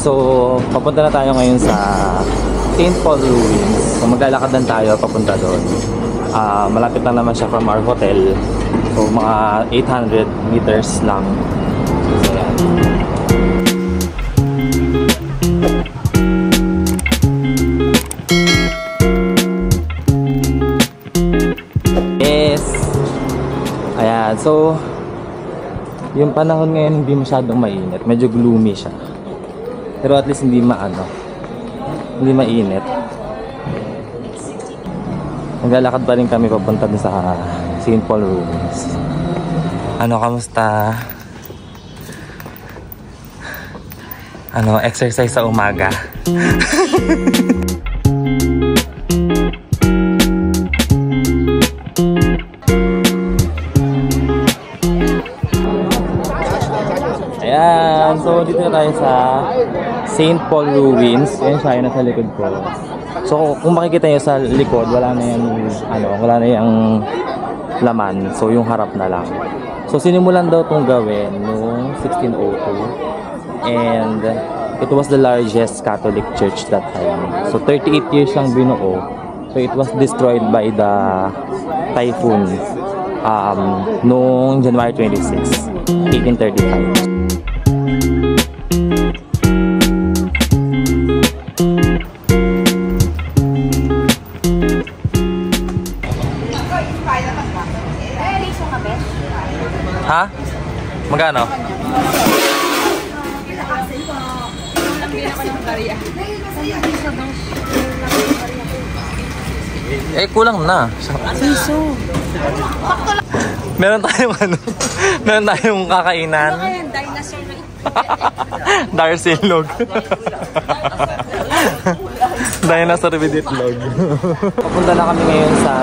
So, papunta na tayo ngayon sa St. Paul Ruins. So, maglalakad lang tayo papunta doon. Malapit lang naman siya from our hotel. So, mga 800 meters lang. So, yan. Yes! Ayan. So, yung panahon ngayon hindi masyadong mainit. Medyo gloomy siya. Pero at least hindi hindi mainit. Naglalakad pa rin kami papunta dun sa St. Paul Ruins. Ano, kamusta? Ano, exercise sa umaga? Ayan, so dito na tayo sa St. Paul Ruins. Ayan siya, yun nasa likod ko. So kung makikita nyo sa likod, wala na yung laman. So yung harap na lang. So sinimulan daw itong gawin noong 1602. And it was the largest Catholic church that time. So 38 years lang binuo. So it was destroyed by the typhoon noong January 26, 1835. Ha? Magkano? Eh, kulang na. Piso. Meron tayong meron tayong kakainan. Dinosaur na Darsilog. Dinosaur with itlog. Papunta na kami ngayon sa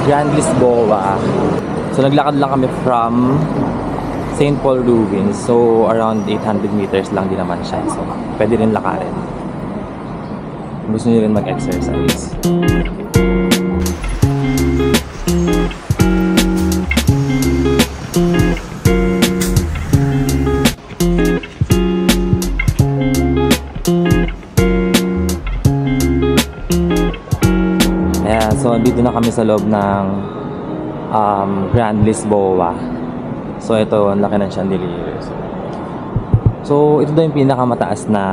Grand Lisboa. So naglakad lang kami from St. Paul Ruins. So around 800 meters lang din naman siya. So pwede rin lakarin. Gusto niyo rin mag-exercise. Ayan, so dito na kami sa loob ng Grand Lisboa. So ito, ang laki ng chandelier. So ito daw yung pinakamataas na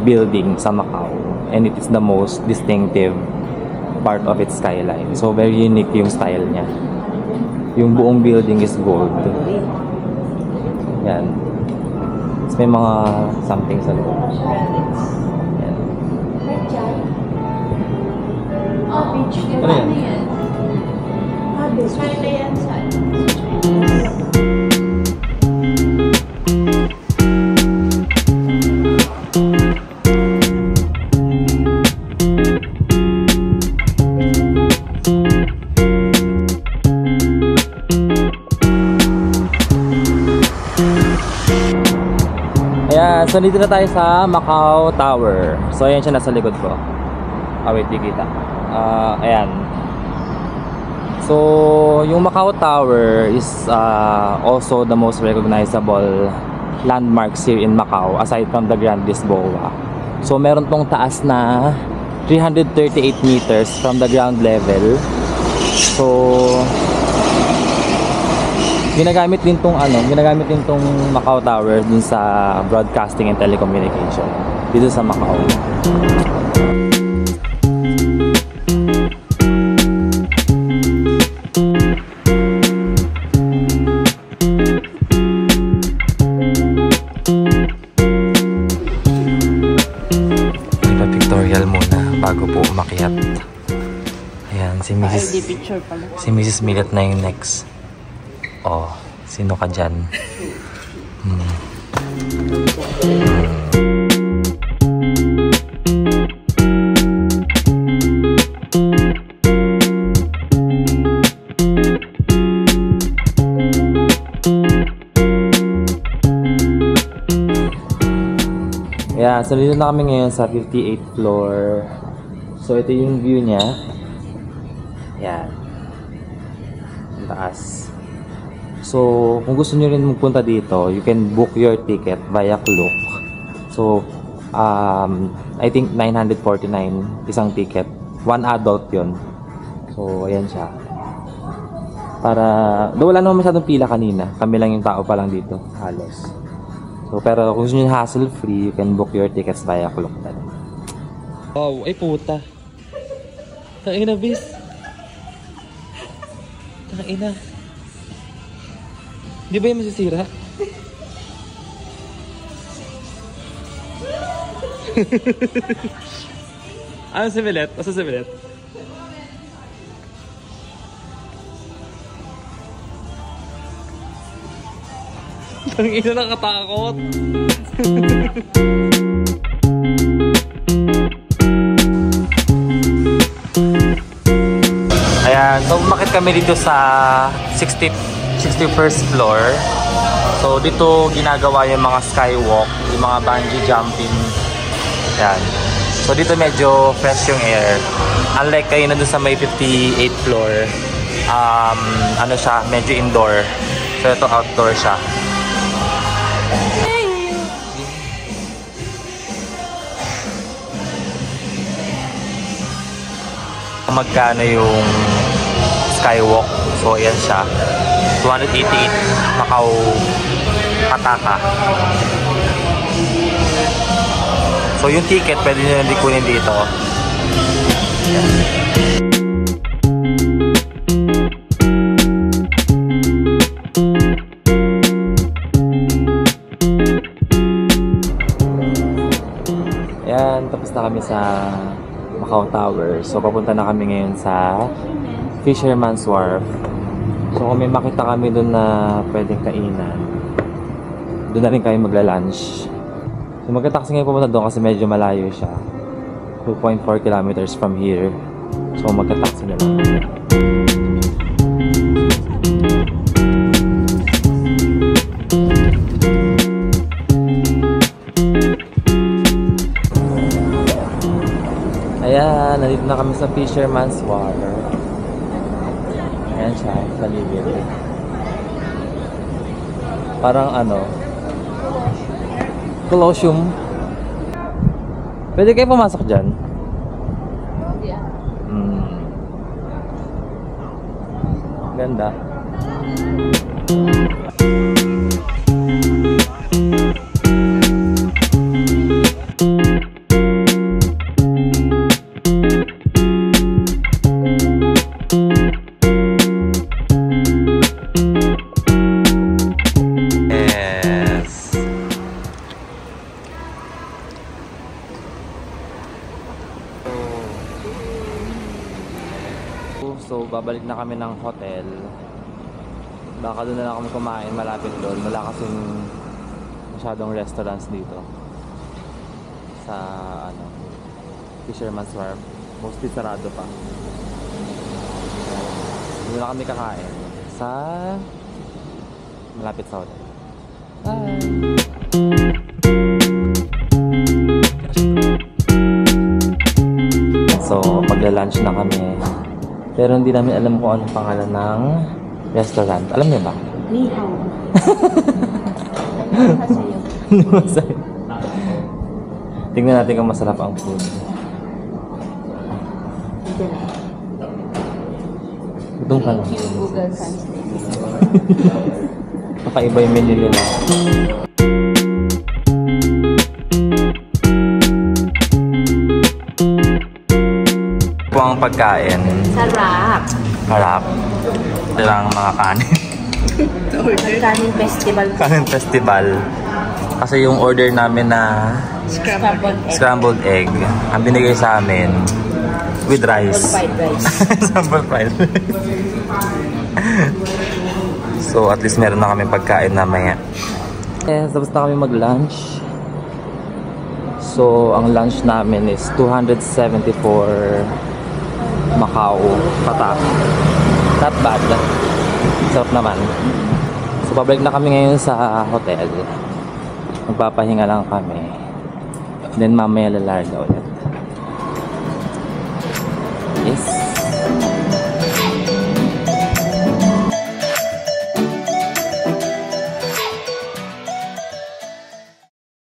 building sa Macau, and it is the most distinctive part of its skyline. So very unique yung style niya. Yung buong building is gold. Yan. So, may mga something sa loob. Yan. Ano yan? Ayan, so dito na tayo sa Macau Tower. So ayan siya nasa likod ko. Wait, di kita. Ayan. So yung Macau Tower is also the most recognizable landmarks here in Macau aside from the Grand Lisboa. So meron tong taas na 338 meters from the ground level. So ginagamit din tong Macau Tower dun sa broadcasting and telecommunication dito sa Macau. Pictorial muna bago po umakyat. Ayan, si Mrs. Millet na yung next. Oh, sino ka dyan? Yeah, so dito na kami ngayon sa 58th floor. So ito yung view niya. Yan. Ang taas. So kung gusto niyo rin magpunta dito, you can book your ticket via Klook. So So, I think 949 isang ticket. One adult yon. So, ayan siya. Para, do wala naman masyadong pila kanina. Kami lang yung tao pa lang dito, halos. So, pero kung gusto nyo hassle-free, you can book your tickets via Klookdan. Wow, ay puta. Tangina, bis. Tangina. Di ba yung masisira? Ano si Milet? Asa si Milet? Ang ina, nakatakot. Ayan, so umakit kami dito sa 61st floor. So dito ginagawa yung mga skywalk, yung mga bungee jumping. Ayan. So dito medyo fresh yung air. Unlike kayo na dun sa may 58th floor, ano siya, medyo indoor. So ito outdoor siya. Magkano yung skywalk? So ayan siya, 288 Macau Pataka. So yung ticket pwede nyo nang kunin dito. Ayan, tapos na kami sa Macau Tower. So papunta na kami ngayon sa Fisherman's Wharf. So kung may makita kami doon na pwedeng kainan, doon na rin kayo magla-lunch. So magka-taxi ngayon pupunta doon kasi medyo malayo siya. 2.4 kilometers from here. So magka-taxi na lang. Ayan, nandito na kami sa Fisherman's Wharf. Ayan siya, sa ligid. Parang ano, Colosseum. Pwede kayo pumasok dyan? Ganda. So, babalik na kami ng hotel. Baka doon na lang kami kumain, malapit doon. Wala kasing masyadong restaurants dito sa ano, Fisherman's Wharf. Mostly sarado pa. Doon na kami kakain sa malapit sa hotel. Bye! So, magla-lunch na kami. Pero hindi namin alam kung anong pangalan ng restaurant. Alam niyo ba? Ni hao. Tingnan natin kung masarap ang food. Itong ka na. Google Translate. Kakaiba yung menu nila. Po ang pagkain. Sarap. Harap. Ito lang mga kanin. Kanin festival. Kanin festival. Kasi yung order namin na scrambled egg, ang binigay sa amin with rice. Fried rice. Scrambled fried rice. So at least meron na kami pagkain na maya. Yes, tapos na kami mag-lunch. So ang lunch namin is 274 Macau Patak. Not bad. Sarap naman. So pabalik na kami ngayon sa hotel. Magpapahinga lang kami. Then mamaya lalarga ulit.